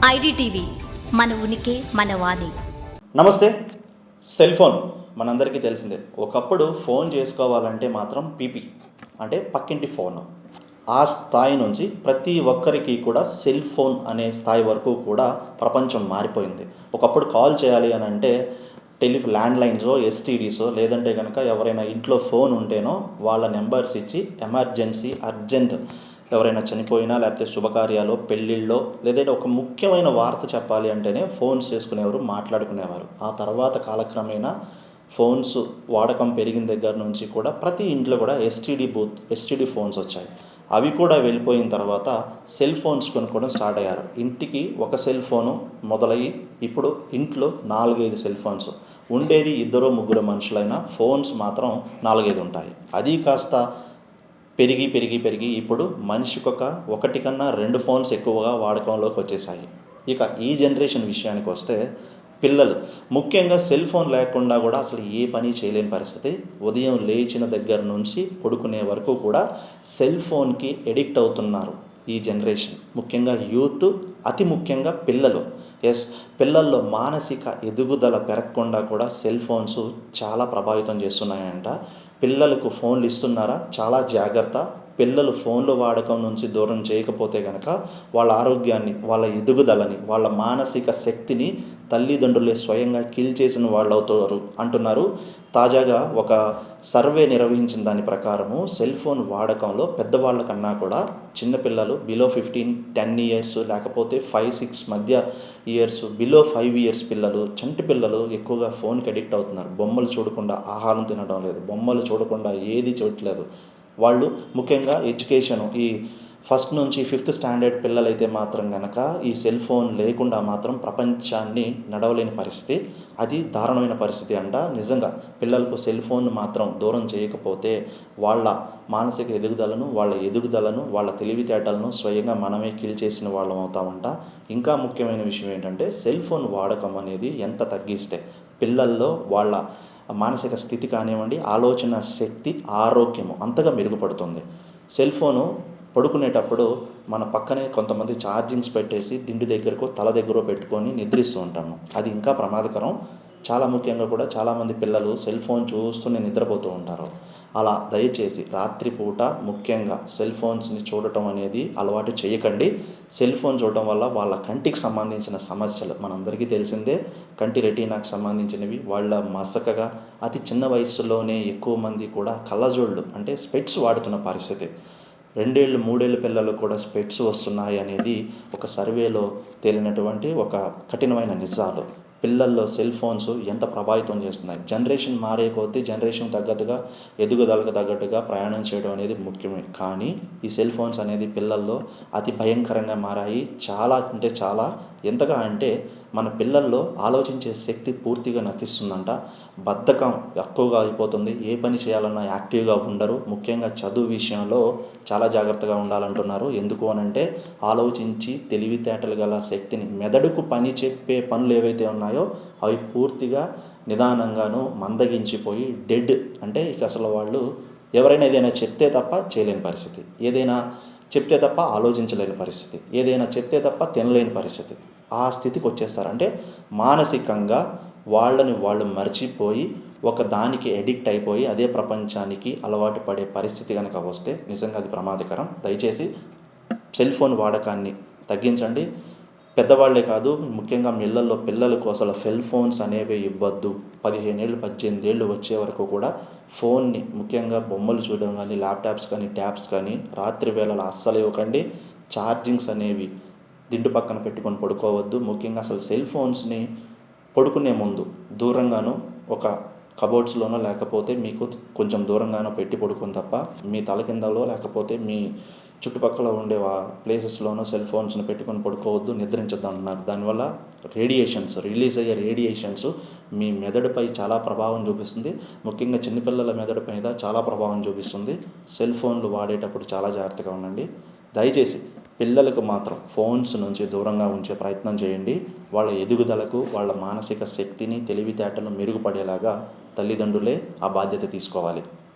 IDTV మన ఉనికి మన వాణి. నమస్తే. సెల్ ఫోన్ మనందరికీ తెలిసిందే. ఒకప్పుడు ఫోన్ చేసుకోవాలంటే మాత్రం పీపీ అంటే పక్కింటి ఫోన్. ఆ స్థాయి నుంచి ప్రతి ఒక్కరికి కూడా సెల్ ఫోన్ అనే స్థాయి వరకు కూడా ప్రపంచం మారిపోయింది. ఒకప్పుడు కాల్ చేయాలి అని అంటే ల్యాండ్లైన్సో ఎస్టీడీసో లేదంటే కనుక ఎవరైనా ఇంట్లో ఫోన్ ఉంటేనో వాళ్ళ నెంబర్స్ ఇచ్చి ఎమర్జెన్సీ అర్జెంట్ ఎవరైనా చనిపోయినా లేకపోతే శుభకార్యాలు పెళ్ళిళ్ళో లేదంటే ఒక ముఖ్యమైన వార్త చెప్పాలి అంటేనే ఫోన్స్ చేసుకునేవారు, మాట్లాడుకునేవారు. ఆ తర్వాత కాలక్రమేణా ఫోన్స్ వాడకం పెరిగిన దగ్గర నుంచి కూడా ప్రతి ఇంట్లో కూడా ఎస్టీడీ ఫోన్స్ వచ్చాయి. అవి కూడా వెళ్ళిపోయిన తర్వాత సెల్ ఫోన్స్ కొనుక్కోవడం స్టార్ట్ అయ్యారు. ఇంటికి ఒక సెల్ ఫోను మొదలయ్యి ఇప్పుడు ఇంట్లో 4-5 సెల్ ఫోన్స్. ఉండేది 2-3 మనుషులైనా ఫోన్స్ మాత్రం 4-5 ఉంటాయి. అది కాస్త పెరిగి ఇప్పుడు ఒకటి కన్నా 2 ఫోన్స్ ఎక్కువగా వాడకంలోకి వచ్చేసాయి. ఇక ఈ జనరేషన్ విషయానికి వస్తే పిల్లలు ముఖ్యంగా సెల్ ఫోన్ లేకుండా కూడా అసలు ఏ పని చేయలేని పరిస్థితి. ఉదయం లేచిన దగ్గర నుంచి పడుకునే వరకు కూడా సెల్ ఫోన్కి ఎడిక్ట్ అవుతున్నారు ఈ జనరేషన్. ముఖ్యంగా యూత్, అతి ముఖ్యంగా పిల్లలు. పిల్లల్లో మానసిక ఎదుగుదల పెరగకుండా కూడా సెల్ ఫోన్స్ చాలా ప్రభావితం చేస్తున్నాయంట. పిల్లలకు ఫోన్లు ఇస్తున్నారా? చాలా జాగ్రత్త. పిల్లలు ఫోన్ల వాడకం నుంచి దూరం చేయకపోతే కనుక వాళ్ళ ఆరోగ్యాన్ని, వాళ్ళ ఎదుగుదలని, వాళ్ళ మానసిక శక్తిని తల్లిదండ్రులే స్వయంగా కిల్ చేసిన వాళ్ళు అవుతారు అంటున్నారు. తాజాగా ఒక సర్వే నిర్వహించిన దాని ప్రకారము సెల్ ఫోన్ వాడకంలో పెద్దవాళ్ళ కన్నా కూడా చిన్నపిల్లలు బిలో 10 ఇయర్స్ లేకపోతే 5-6 మధ్య ఇయర్స్, బిలో 5 ఇయర్స్ పిల్లలు, చంటి పిల్లలు ఎక్కువగా ఫోన్కి అడిక్ట్ అవుతున్నారు. బొమ్మలు చూడకుండా ఆహారం తినడం లేదు, బొమ్మలు చూడకుండా ఏది చూడట్లేదు. వాళ్ళు ముఖ్యంగా ఎడ్యుకేషను ఈ 1st నుంచి 5th స్టాండర్డ్ పిల్లలైతే మాత్రం కనుక ఈ సెల్ ఫోన్ లేకుండా మాత్రం ప్రపంచాన్ని నడవలేని పరిస్థితి. అది దారుణమైన పరిస్థితి అంట. నిజంగా పిల్లలకు సెల్ ఫోన్ మాత్రం దూరం చేయకపోతే వాళ్ళ మానసిక ఎదుగుదలను, వాళ్ళ తెలివితేటలను స్వయంగా మనమే కిల్ చేసిన వాళ్ళం అవుతామంట. ఇంకా ముఖ్యమైన విషయం ఏంటంటే సెల్ ఫోన్ వాడకం అనేది ఎంత తగ్గిస్తే పిల్లల్లో వాళ్ళ మానసిక స్థితి కానివ్వండి, ఆలోచన శక్తి, ఆరోగ్యము అంతగా మెరుగుపడుతుంది. సెల్ ఫోను పడుకునేటప్పుడు మన పక్కనే కొంతమంది ఛార్జింగ్స్ పెట్టేసి దిండు దగ్గరకో తల దగ్గర పెట్టుకొని నిద్రిస్తూ ఉంటాము. అది ఇంకా ప్రమాదకరం. చాలా ముఖ్యంగా కూడా చాలామంది పిల్లలు సెల్ ఫోన్ చూస్తూనే నిద్రపోతూ ఉంటారు. అలా దయచేసి రాత్రిపూట ముఖ్యంగా సెల్ ఫోన్స్ని చూడటం అనేది అలవాటు చేయకండి. సెల్ ఫోన్ చూడటం వల్ల వాళ్ళ కంటికి సంబంధించిన సమస్యలు మనందరికీ తెలిసిందే. కంటి రెటీనాకు సంబంధించినవి, వాళ్ళ మసకగా అతి చిన్న వయసులోనే ఎక్కువ మంది కూడా కళ్ళజోళ్ళు అంటే స్పెట్స్ వాడుతున్న పరిస్థితి. 2 ఏళ్ళు 3 ఏళ్ళ పిల్లలకు కూడా స్పెట్స్ వస్తున్నాయి అనేది ఒక సర్వేలో తేలినటువంటి ఒక కఠినమైన నిజాలు. పిల్లల్లో సెల్ ఫోన్స్ ఎంత ప్రభావితం చేస్తున్నాయి. జనరేషన్ మారే కొద్దీ జనరేషన్ తగ్గట్టుగా, ఎదుగుదలకు తగ్గట్టుగా ప్రయాణం చేయడం అనేది ముఖ్యమే. కానీ ఈ సెల్ ఫోన్స్ అనేది పిల్లల్లో అతి భయంకరంగా మారాయి. చాలా అంటే చాలా. ఎంతగా అంటే మన పిల్లల్లో ఆలోచించే శక్తి పూర్తిగా నశిస్తుందంట. బద్ధకం ఎక్కువగా అయిపోతుంది. ఏ పని చేయాలన్నా యాక్టివ్గా ఉండరు. ముఖ్యంగా చదువు విషయంలో చాలా జాగ్రత్తగా ఉండాలంటున్నారు. ఎందుకు అనంటే ఆలోచించి తెలివితేటలు గల శక్తిని, మెదడుకు పని చెప్పే పనులు ఏవైతే ఉన్నాయో అవి పూర్తిగా నిదానంగాను మందగించిపోయి డెడ్ అంటే ఇక అసలు వాళ్ళు ఎవరైనా ఏదైనా చెప్తే తప్ప చేయలేని పరిస్థితి, ఏదైనా చెప్తే తప్ప ఆలోచించలేని పరిస్థితి, ఏదైనా చెప్తే తప్ప తినలేని పరిస్థితి. ఆ స్థితికి వచ్చేస్తారు. అంటే మానసికంగా వాళ్ళు మర్చిపోయి ఒక దానికి ఎడిక్ట్ అయిపోయి అదే ప్రపంచానికి అలవాటు పడే పరిస్థితి కనుక వస్తే నిజంగా అది ప్రమాదకరం. దయచేసి సెల్ ఫోన్ వాడకాన్ని తగ్గించండి. పెద్దవాళ్లే కాదు, ముఖ్యంగా ఇళ్లల్లో పిల్లలకు అసలు సెల్ ఫోన్స్ అనేవి ఇవ్వద్దు. 15 ఏళ్ళు 18 ఏళ్ళు వచ్చే వరకు కూడా ఫోన్ని ముఖ్యంగా బొమ్మలు చూడడం కానీ, ల్యాప్టాప్స్ కానీ, ట్యాబ్స్ కానీ రాత్రి వేళలో అస్సలు ఇవ్వకండి. ఛార్జింగ్స్ అనేవి దిండు పక్కన పెట్టుకొని పడుకోవద్దు. ముఖ్యంగా అసలు సెల్ ఫోన్స్ని పడుకునే ముందు దూరంగానో ఒక కబోర్డ్స్లోనో లేకపోతే మీకు కొంచెం దూరంగానో పెట్టి పడుకుని తప్ప మీ తల కిందలో లేకపోతే మీ చుట్టుపక్కల ఉండే ప్లేసెస్లోనూ సెల్ ఫోన్స్ని పెట్టుకొని పడుకోవద్దు, నిద్రించొద్దు అంటున్నారు. దానివల్ల రిలీజ్ అయ్యే రేడియేషన్స్ మీ మెదడుపై చాలా ప్రభావం చూపిస్తుంది. ముఖ్యంగా చిన్నపిల్లల మెదడు మీద చాలా ప్రభావం చూపిస్తుంది. సెల్ ఫోన్లు వాడేటప్పుడు చాలా జాగ్రత్తగా ఉండండి. దయచేసి పిల్లలకు మాత్రం ఫోన్స్ నుంచి దూరంగా ఉంచే ప్రయత్నం చేయండి. వాళ్ళ ఎదుగుదలకు, వాళ్ళ మానసిక శక్తిని, తెలివితేటలు మెరుగుపడేలాగా తల్లిదండ్రులే ఆ బాధ్యత తీసుకోవాలి.